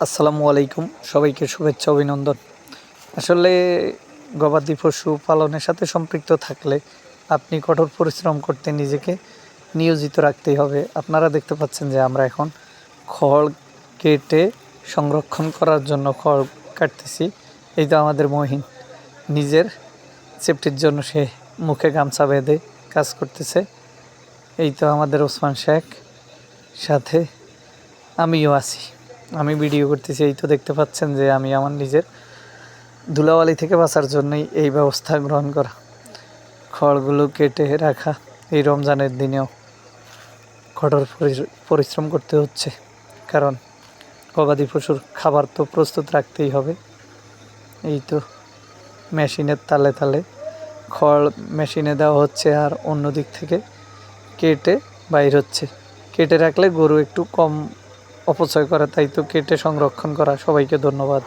আসসালামু আলাইকুম, সবাইকে শুভেচ্ছা অভিনন্দন। আসলে গবাদি পশু পালনের সাথে সম্পৃক্ত থাকলে আপনি কঠোর পরিশ্রম করতে নিজেকে নিয়োজিত রাখতেই হবে। আপনারা দেখতে পাচ্ছেন যে আমরা এখন খড় কেটে সংরক্ষণ করার জন্য খড় কাটতেছি। এই তো আমাদের মহিন নিজের সেফটির জন্য সে মুখে গামছা বেঁধে কাজ করতেছে। এই তো আমাদের ওসমান শেখ, সাথে আমিও আছি, আমি ভিডিও করতেছি। এই তো দেখতে পাচ্ছেন যে আমি আমার নিজের ধুলাবালি থেকে বাঁচার জন্যই এই ব্যবস্থা গ্রহণ করা, খড়গুলো কেটে রাখা। এই রমজানের দিনেও কঠোর পরিশ্রম করতে হচ্ছে, কারণ গবাদি পশুর খাবার তো প্রস্তুত রাখতেই হবে। এই তো মেশিনের তালে তালে খড় মেশিনে দেওয়া হচ্ছে, আর অন্য দিক থেকে কেটে বাইর হচ্ছে। কেটে রাখলে গরু একটু কম অপচয় করে, তাই তো কেটে সংরক্ষণ করা। সবাইকে ধন্যবাদ।